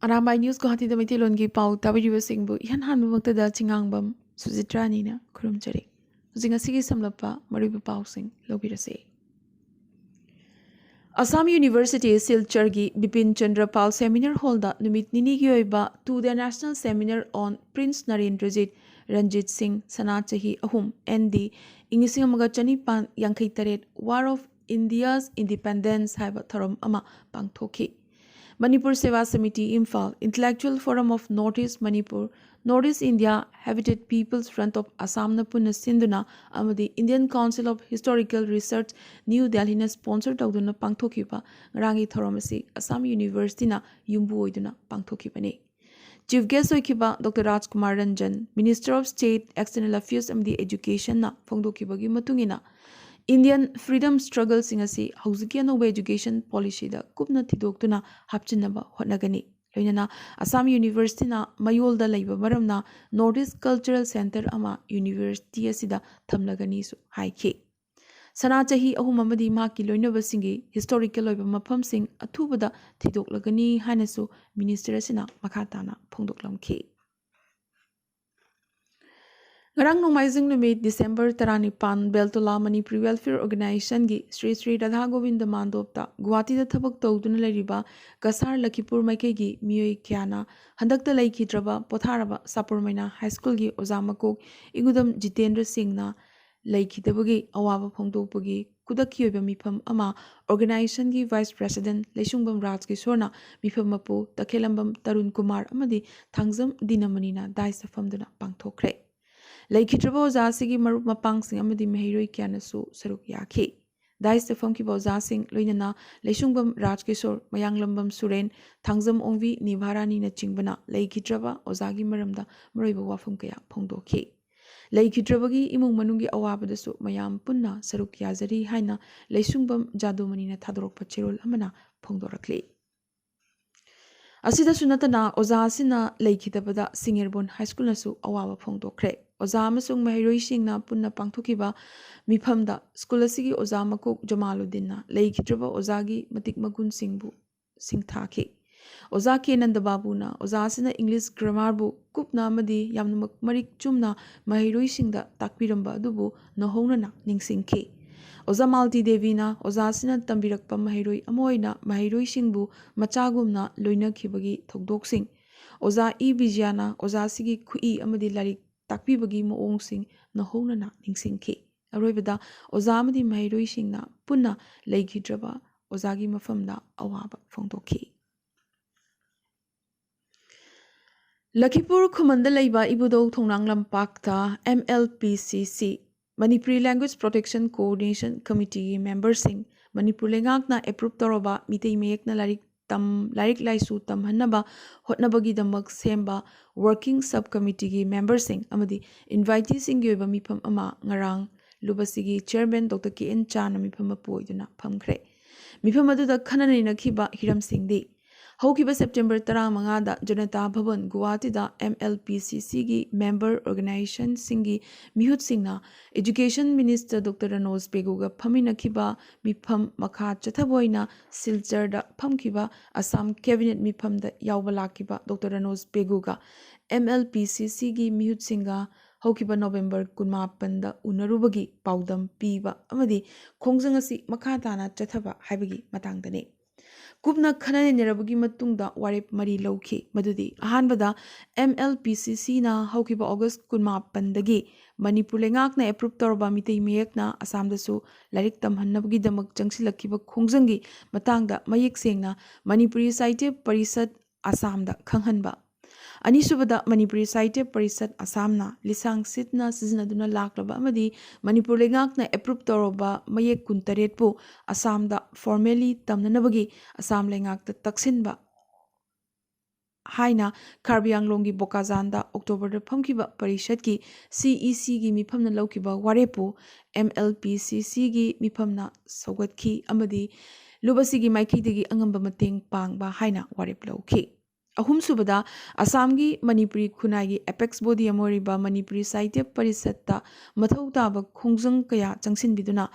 Arambai News Guwahati da Maitilongi pau tabiriba singbu ihan hanbamaktada chingangbam Sujitrani na khurumjari. Hujing asigi samlapa mariba pausing lobirase. Assam University Silchargi Bipin Chandra Pal Seminar Hall da numit nini gi oiba to the National Seminar on Prince Narendrajit Ranjit Singh Sanachahi Ahum ND Ingising Amaga Chanipan Yankai Taret War of India's Independence Haiba Tharam Ama Pangthoki. Manipur Seva Samiti Imphal Intellectual Forum of Northeast Manipur Northeast India Habitat People's Front of Assam Napuna Sinduna Amadi Indian Council of Historical Research New Delhi na sponsor tawduna pangthokiba ngarang thoramasi Assam University na yumbu oiduna pangthokibani. Chief guest oikiba Dr. Rajkumar Ranjan Minister of State External Affairs amdi Education na phongdokibagi matungina Indian freedom struggle singasi hauziki anoba education policy da kupna thidoktuna hapchinaba hotnagani loinana Assam University na mayol da laiba maramna Northeast Cultural Center ama University asida thamlagani su haiki Sanachahi ahum amadi maki loinaba singi historical loiba maphamsing athubada thidoklagani hanasu minister asina makhatana phongdoklamki Ngarang Nomaizing Numit December 15 Beltola Manipuri Welfare Organization gi Sri Sri Radha Govinda Mandopta Guwahati da thabak tawduna lairiba Kasar Lakipur Maikei gi miyoi kyana handakta laikhidraba potharaba Sapurmaina High School gi ozamakok Igudam Jitendra Singh na laikhidabagi awaba phongdokpagi kudaki oiba mifam ama organization gi Vice President Leishungbam Raj Kisorna mifam mapu Takhelambam Tarun Kumar amadi Thangjam Dinamanina dai safamduna pangthokre Laikhidraba ozasigi marup mapangsing amadi mahiroi kyanasu saruk yakhi. Dai stafam ki bozasing loinana Leishungbam Rajkishor Mayanglambam Suren Thangjam Ongvi Nibharani na chingbana Laikhidraba ozagi maramda maroiba wafam kaya phongdokhi. Laikhidrabagi imung manungi awabadasu mayam punna saruk yazari haina Leishungbam Jadumani na thadorokpa cherol amana phongdorakli. Asida sunatana ozasina Laikhidabada Singerbon High School nasu awaba phongdokre. Oza amasung mahiroi singna punna pangthokiba mifamda school asigi oza makok Jamaluddin na laikhidraba ozagi matik magun singbu singthaki oza Kenanda Babu na oza asina English grammar bu kupna amadi yamna marik chumna mahiroi singda takpiramba adubu nohongna na ningsingki oza Malti Devi na oza asina tambirakpa mahiroi amoina mahiroi singbu machagumna loinakhibagi thokdoksing oza E Vijayana oza asigi khui amadi larik takpibagi maongsing nahonana ningsingki aroibada oza amadi mahiroi singna punna laikhidraba ozagi mafamda awaba phongdokhi Lakipur Khumanda laiba Ibudau Thongnang Lampakta MLPCC Manipuri Language Protection Coordination Committee member sing Manipur lengakna approve toroba mitei meyekna larik Larik Laisu Tamhanaba Hotnabagi Damak Semba Working Subcommittee gi membersing amadi invitees singi oiba mifam ama ngarang lubasigi chairman Dr. K.N. Chan mifam apoiduna phamkre mifam aduda khananina khiba hiram singdi Haukiba September 15 da Janata Bhavan Guwahati da MLPCC gi member organization singi mihut singna Education Minister Dr. Ranoj Beguga phamina khiba mifam makha chathaboina Silchar da phamkiba Assam Cabinet mifam da yaubala kiba Dr. Ranoj Beguga MLPCC gi mihut singa Haukiba November 18 da unarubagi paudam piba amadi khongjang asi makha tana chathaba haibagi matangdani Kupna Khanani Nerabagi Matungda Warip Mari Loki Madudi Ahanbada MLPCC na Haukiba August Kunma Pandagi Manipur Lengak na approve Torba Mitei Mayek na Assam dasu Larik Tamhanabagi Damak Jangsilakiba Khongjangi Matangda Mayek Sengna Manipuri Sahitya Parisad Assam da Khanghanba Anisubada Manipuri Sahitya Parisad Assamna Lisang Sitna Sizinaduna Laklaba Amadi Manipur Lengak na approve Toroba Mayek Kuntaretpu Assam da formally Tamnanabagi Assam Lengak da Taksinba Haina Karbi Anglongi Bokazanda October da Phamkiba Parishad ki CEC gi mifamna laukiba warepu MLPCC gi mifamna Sogatki Amadi Lubasigi Maikidagi Angamba Mateng Pangba Haina warep lauki अहुम सुबदा Assam की मणिपुरी खुनाई की apex body अमोरिबा Manipuri Sahitya परिषद मथौ ताब खोंजंग कया चंगसिनबिदुना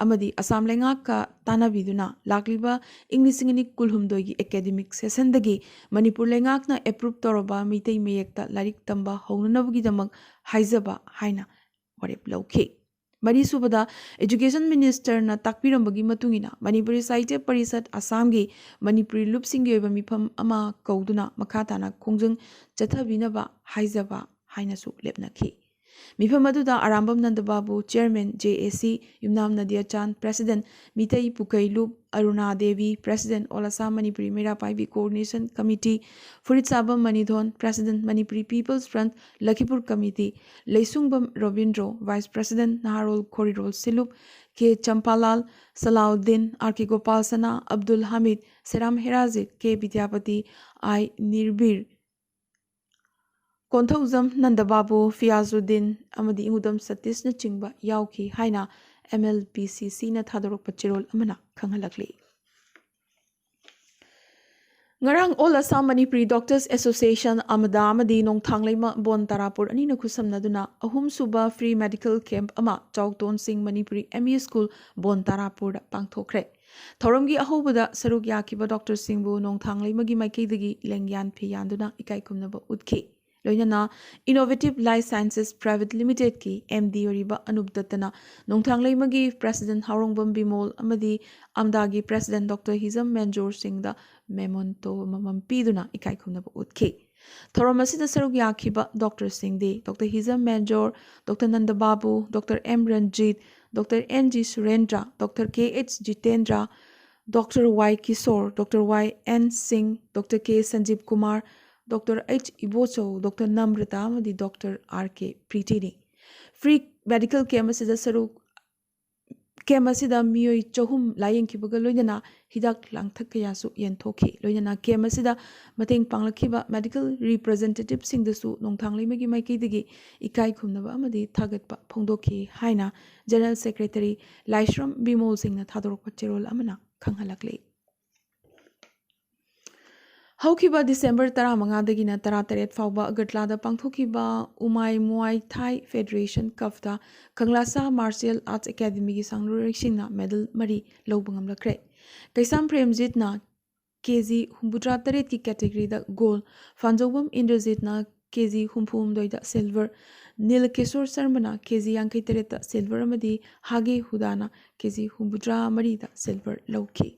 अमदी असम लेंगाक का तानाबिदुना लाक्लिबा इंग्लिसिंगनी कुलहुमदोई की academic सेशनदगी मणिपुर लेंगाकना एप्रूव तौरबा मितै मयेक्ता लारिक तंबा हौननबगीदमक हाइजबा हाइना वरेप लौखे मरीसुबदा एजुकेशन मिनिस्टर ताकपीरंबगी मतुंगिना मणिपुरी साहित्य परिषद असम की मणिपुरी लुपसिंगी ओइबा मिफम अमा कौदुना मखाताना खोंजंग चथबिनबा हाइजबा हाइनासु लेपनाखी मिफम अदुदा Arambam Nandababu chairman JAC Yumnam Nadia Chand president Meitei Pukailup Aruna Devi president all Assam Manipuri Meira Paibi coordination committee फुरित Sabam Manidhon president Manipuri people's front Lakhipur committee लेसुंगबम रविंद्रो vice president नाहरोल खोरिरोल सिलुप के चंपालाल सलाउद्दीन RK गोपाल सना अब्दुल हमीद सेराम हेराजित के विद्यापति आई निर्बीर कोंथौजम नंदबाबू फियाजुद्दीन अमदी इंगुदम सतीश चिंबा याउखी हाइना MLPCC ना थादोरक पचिरोल अमना खंगहलकली ngarang all assam manipuri doctors association amada amadi nongthangleima bon tarapur ani na khusamnaduna ahum suba free medical camp ama chawton singh manipuri ME school bon tarapur pangthokre thoramgi ahobada saruk yakiba doctor singbu nongthangleima gi maikeidagi lengyan phi yanduna ikai kumnaba utkhi लोइना innovative life sciences private limited की MD ओरिबा अनूप दत्तना नोंथांगलेमगी president Harongbam Bimol अमदी आमदागी president doctor Hijam Menjor Singh दा memento ममम पीदुना इकाई खुमनब उतखे थोरम असिदा सरुक याखिबा डॉक्टर सिंह दे doctor Hijam Menjor doctor Nandababu doctor M Ranjit doctor NG Surendra doctor KH Jitendra doctor Y Kishore doctor YN Singh doctor K Sanjeev Kumar doctor H Ibochou doctor Namrata अमदी डॉक्टर RK प्रीतिनी फ्री मेडिकल कैम्प असिदा सरुक कैम्प असिदा मियोई चहुम लायेंखिबगा लोइना हिदाक लांगथक कयासु यंथोखि लोइना कैम्प असिदा मतेंग पांगलखिबा मेडिकल रिप्रेजेंटेटिव सिंगदसु नोंथांगलेमगी माइकेदगी इकाई खुमनबा अमदी थागतपा फोंदोखि हाइना जनरल सेक्रेटरी लाइश्रम बिमोल सिंहना थादोरकपा चेरोल अमना खंगहलकले हौखिबा डिसेंबर 15 तरह फाउबा अगरतलादा पांथोखिबा उमाई मुआई थाई फेडरेशन कफता कंगलासा मार्शल आर्ट्स एकेडमी की सांगलोरेसिंगना मेडल मरी लौबंगमलखरे कैसाम प्रेमजीतना KG 63 की कैटेगरी गोल्ड फांजोबम इंद्रजीतना KG 63 सिल्वर नीलकेशोर शर्मना KG 53 सिल्वर अमदी हागे हुदाना KG 63 सिल्वर लौखी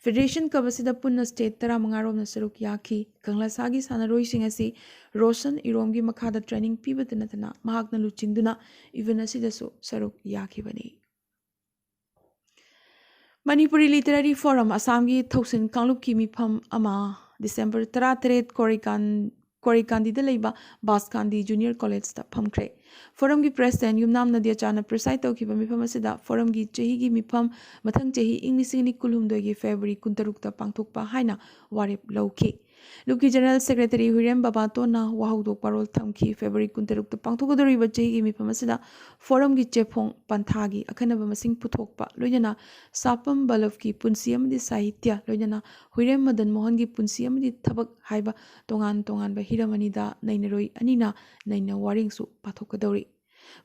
फेडरेशन कबसिदा पुन्ना स्टेट 15 रोमना सरुक याखी कंगलासागी सानारोइसिंग असि रोशन इरोमगी मखादा ट्रेनिंग पीबदनतना महाकना लुचिंगदुना इवन असिदसु सरुक याखीबनी मणिपुरी लिटरेरी फोरम असम की थौसिन कांगलुप की मिफम अमा डिसेंबर 13 कोरिकांदी लेबा बासकांदी जूनियर कॉलेज फमख्रे फोरम की प्रेसिडेंट युमनाम नदिया चाना प्रेसाइड तौखिबा मिफम असिदा फोरम की चही की मिफम मथंग चही इंग्लिसिंगनी कुलहुमदोगी फेब्रुवरी 16 पांगथोकपा हाइना वारेप लौखि लुपकी जनरल सेक्रेटरी हुरेम बाबातोना वाहौदोक पारोल थमखि फेब्रुवरी 16 पांगथोकदोरिबा चही की मिफम असिदा फोरम की चेफोंग पंथागी अखनबा मसिंग पुथोकपा लोइना सापम बलफ की पुंसी अमदी साहित्य लोइना हुरेम मदन मोहन की पुंसी अमदी थबक हाइबा तोंगान तोंगान हिरमनीदा नैनरोई अनिना नैना वारिंगसु पाथोकदौरी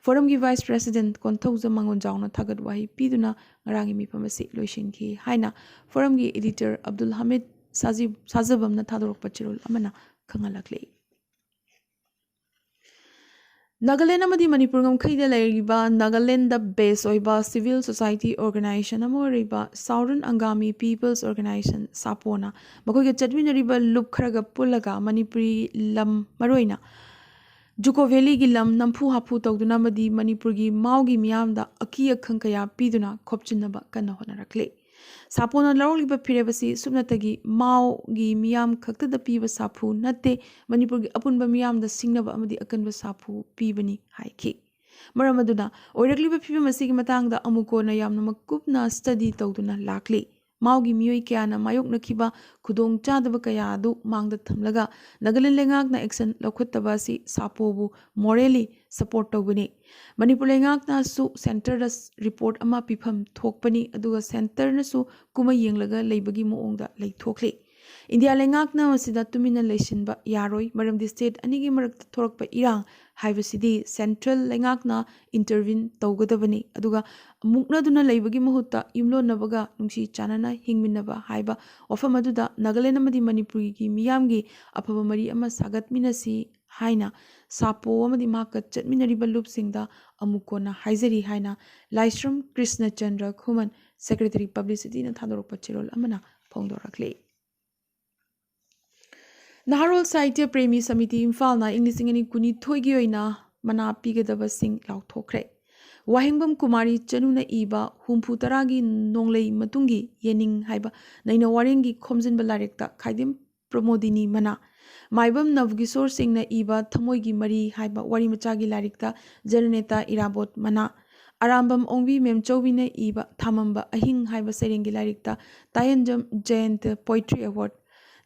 फोरम की वाइस प्रेसिडेंट कोंथौजम मंगोनजाउना थागत वाही पीदुना ngaraंगी मिफम असि लोइसिनखि हाइना फोरम की एडिटर अब्दुल हमीद साजबमना थादोरकपा चिरोल अमना खंगलकले नागालैंड अमदी मणिपुर गमखैदा लैरिबा नागालैंड द बेस ओइबा सिविल सोसाइटी ऑर्गेनाइजेशन अमोरिबा साउदर्न अंगामी पीपल्स ऑर्गेनाइजेशन सापोना मखोइगा चटमिनरिबा लुप खरगा पुलगा मणिपुरी लम मरोइना जुको वैली की लम नंफु हाफु तौदुना मदी मणिपुर की माओ की मियामदा अकी अखंग कया पीदुना खोपचिनबा कन्ना होनरकले सापोना लौलिबा फिरेबसी सुबनतगी माओ की मियाम खक्तद पीब साफु नते मणिपुर की अपुनबा मियामदा सिंगनबा अमदी अकनबा साफु पीबनी हाइखि मरमदुना ओइरकलिबा फिबमसी की मतंगदा अमुकोना यामना मकुपना स्टडी तौदुना लाक्ले माओ की मियोई क्याना मायोकनखिबा खुदोंग चादब कयादु मांगदा थमलगा नागालैंड लेंगाकना एक्शन लौखुत्तबासी सापोबु मोरली सपोर्ट तौबनी मणिपुर लेंगाकना सु सेंटर रिपोर्ट अमा पिफम थोकपनी अदुगा सेंटर नसु कुमा येंगलगा लेबगी मोंगदा लेथोखले India lengakna masida tumina lesinba yaroi maramdi state anigi marakta thorakpa irang haibasidi central lengakna intervene tawgadabani aduga mukna duna leibagi mahutta imlo nabaga nungsi chanana hingminaba haiba wafam aduda Nagaland amadi Manipuri gi miyamgi afaba mari ama sagatminasi haina sapo amadi maka chatminariba lupsingda amukona haizari haina Laisram Krishna Chandra Khuman Secretary Publicity na thadorokpa chirol amana phongdorakle Naharol Sahitya Premi Samiti Imphal na English ingani kuni thoigi oina mana pigadaba sing lauthokre Wahingbam Kumari Chanuna iba humpu taragi nonglei matungi yening haiba naina warengi khomjinba larekta khaidim Pramodini mana Maibam Navgisor Singh na iba thamoigi mari haiba wari machagi larikta Jananeta Irabot mana Arambam Ongbi Memchobi na iba thamamba ahing haiba serengi larikta Tayanjam Jayant Poetry Award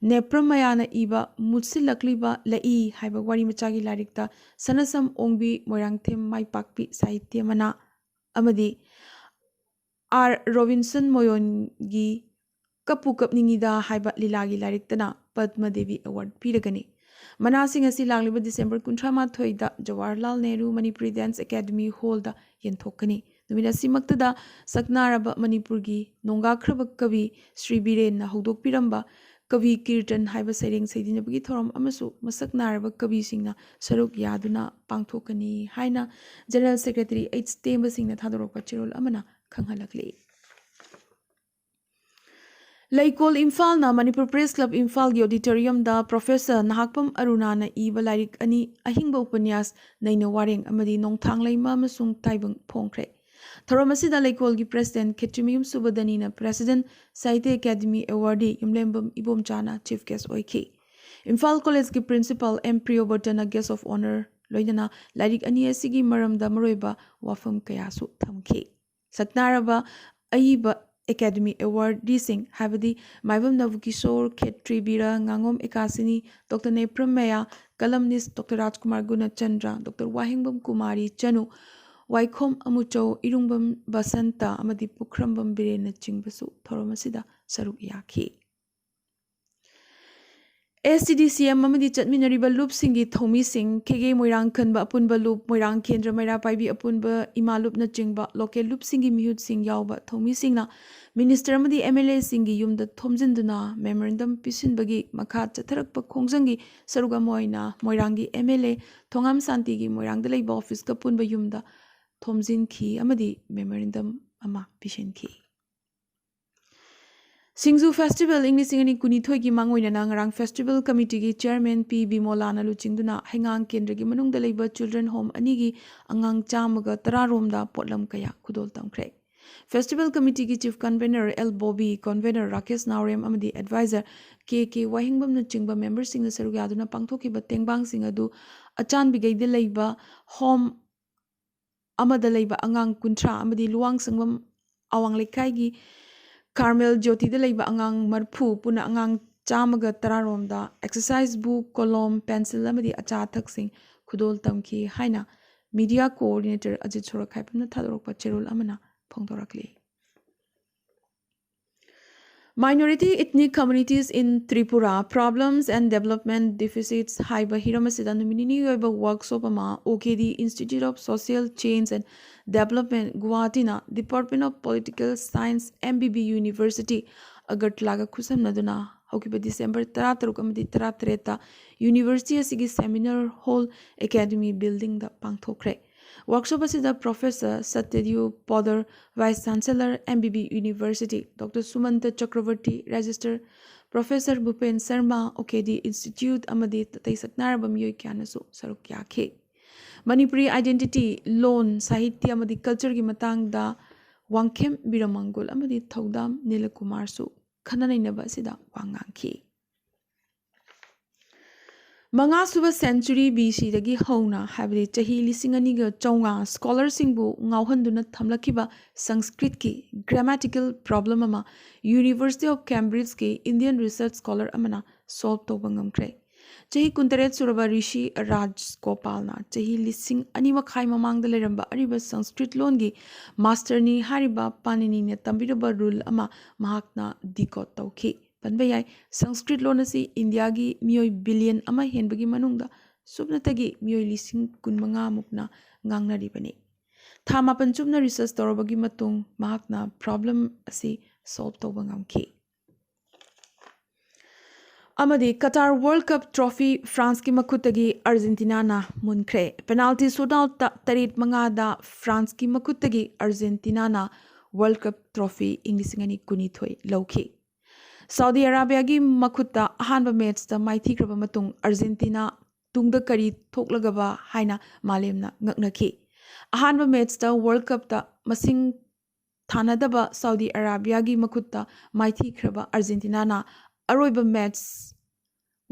Nepramayana iba Mutsilakliba Lai haiba wari machagi larikta Sanasam Ongbi Moirangthem Maipakpi Sahitya mana amadi R Robinson Moyongi Kapu Kapningida haiba lilagi lariktana Padma Devi Award piragani Manasing asi lagliba December 13 da Jawaharlal Nehru Manipuri Dance Academy Hall da yenthokani numina simaktada saknaraba Manipurgi nonggakraba kavi Sri Biren na hudokpiramba kavi kirtan haiba sereng seidinabagi thoram amasu masaknaraba kavi singna saruk yaduna pangthokani haina General Secretary H Temba singna thadorokpa chirol amana khanghalakli Laikol Imphal na Manipur Press Club Imphal gi auditorium da Professor Nahakpam Aruna na iba lairik ani ahingba upanyas naina wareng amadi nongthang laima amasung taibang phongkre Thoram asida Laikol gi President Khetrimayum Subadani na President Sahitya Academy Awardee Yumlembam Ibomchana Chief Guest oiki Imphal College gi Principal M Priyobertan na Guest of Honor loinana lairik ani asigi maramda maroiba wafam kayasu thamki saknaraba aiba Academy Award Dising Habadi Maibam Navkishore Khetri Bira Ngangom Ekasini Dr. Nepram Maya Columnist Dr. Rajkumar Gunachandra Dr. Wahingbam Kumari Chanu Waikhom Amucho Irungbam Basanta Amadi Pukrambam Birena Chingbasu Thoromasida Saruk Yaki STDCM Mamadi Chatminariba Loop Singi Thomi Singh Kege Moirang Khanba Apunba Loop Moirang Kendra Maira Paibi Apunba Ima Loop na Chingba Local Loop Singi Mihut Singh Yauba Thomi Singh na Minister Amadi MLA Singi Yumda Thomjinduna Memorandum Pisinbagi Makha Chatharakpa Khongjangi Saruga Moina Moirangi MLA Thongam Santigi Moirang Dalaiba Office ka Punba Yumda Thomjin Ki Amadi Memorandum Ama Pisin Ki Singzu Festival English Singani Kunithoi gi mangoina ngarang Festival Committee gi Chairman P Bimolana luchingduna Hengang Kendra gi manungda leiba Children Home anigi angang chamaga tararomda potlam kaya khudol tamkhre Festival Committee gi Chief Convener L Bobby Convener Rakesh Naurem amadi Advisor KK Wahingbam na chingba members sing na saruga aduna pangthoki ba tengbang sing adu achan bigai de leiba home amada leiba angang kuntra amadi luang sangwam awang lekai gi Carmel Jyoti de leiba angang marphu puna angang chamaga tararomda exercise book column pencil amadi acha thaksing khudol tamki haina media coordinator Ajit Sorakhai pamna thadorokpa cherol amana phongdorakli Minority ethnic communities in Tripura problems and development deficits haiba hiramasida numinini yoiba workshop ama OKD Institute of Social Change and Development Guwahati na Department of Political Science MBB University Agartalaga khusamnaduna hokiba December 13 amadi 13 University asigi Seminar Hall Academy Building da pangthokre Workshop asida Professor Satydev Podar Vice Chancellor MBB University Dr. Sumanta Chakravarti Register Professor Bhupen Sharma OKD Institute amadi tatai saknaraba miyoi kyanasu saruk yakhe Manipuri identity loan sahitya amadi culture gi matangda wangkhem biramangul amadi thodam Nilakumar su khananainaba asida wangangki Manga suba century BC dagi hauna habri chahi lisinganiga chaunga scholars singbu ngauhanduna thamlakiba Sanskrit ki grammatical problem ama University of Cambridge ki Indian research scholar amana solve to bangamkre chahi kuntaret suraba rishi Raj Gopalna chahi lising anima khai mamangda leramba ariba Sanskrit loan gi master ni hariba panini ne tambiraba rule ama mahakna decode tawki पंबे याय Sanskrit loan असि India की मियोय billion अमा हेनबगी मनुंगदा सुबनतगी मियोय लिसिंग कुनमंगा मुकना ngangnaribani tha mapan chumna research torobagi matung mahakna problem asi solve tawba ngamki amadi Qatar World Cup trophy France ki makutagi Argentina na munkhre penalty shootout ta tarit manga da France ki makutagi Argentina na World Cup trophy inglisingani kunithoi lawki Saudi Arabia gi makutta ahanba match ta maithi kraba matung Argentina tungda kari thoklagaba haina malemna ngaknaki ahanba match ta World Cup ta masing thanadaba Saudi Arabia gi makutta maithi kraba Argentina na aroiba match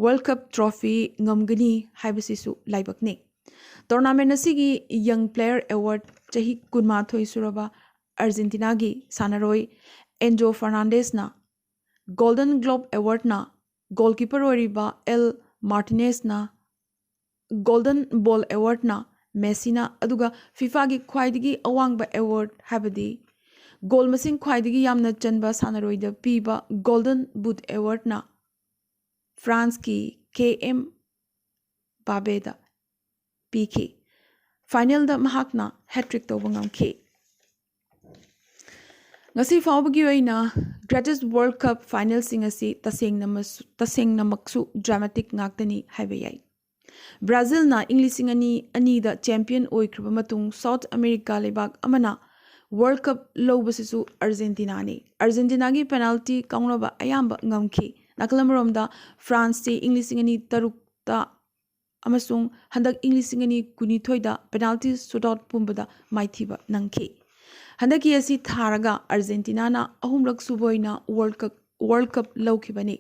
World Cup trophy ngamgani haibasisu laibakni tournament asigi young player award chahi kunma thoi suraba Argentina gi sanaroi Enzo Fernandez na Golden Globe Award na goalkeeper oriba El Martinez na Golden Ball Award na Messi na aduga FIFA gi khwaidigi awangba award habadi goal masing khwaidigi yamna chanba sanaroida piba Golden Boot Award na France ki KM Babeda PK final da mahakna hat-trick tawba ngamki ngasi fawbagi oina greatest World Cup final sing asi tasengna maksu dramatic ngaktani haibayai Brazil na Englising ani da champion oikraba matung South America lebak amana World Cup lobasisu Argentina gi penalty kaungraba ayamba ngamki nakalamromda France se Englising ani tarukta amasung handak Englising ani kunithoi da penalty shootout pumbada maithiba nangki handaki asi tharaga Argentina na ahumrak suboina World Cup lawkibani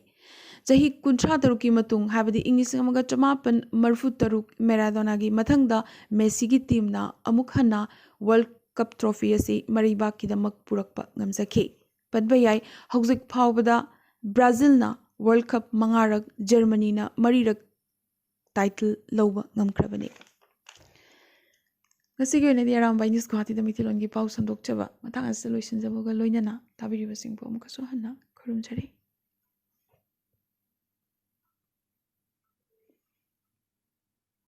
chahi 53 ki matung habadi English amaga chamapan marfu taruk Maradona gi mathangda Messi gi team na amuk hanna World Cup trophy asi mariba kidamak purakpa ngamjaki padbayai hojik phawbada Brazil na World Cup mangarak Germany na marirak title lawba ngamkrabani Ngasigi oinadi Arambai News Guwahati da Mithilon gi pau sandokchaba mathang asaloisin jaboga loinana tabiribasing po amukaso hanna khurumjari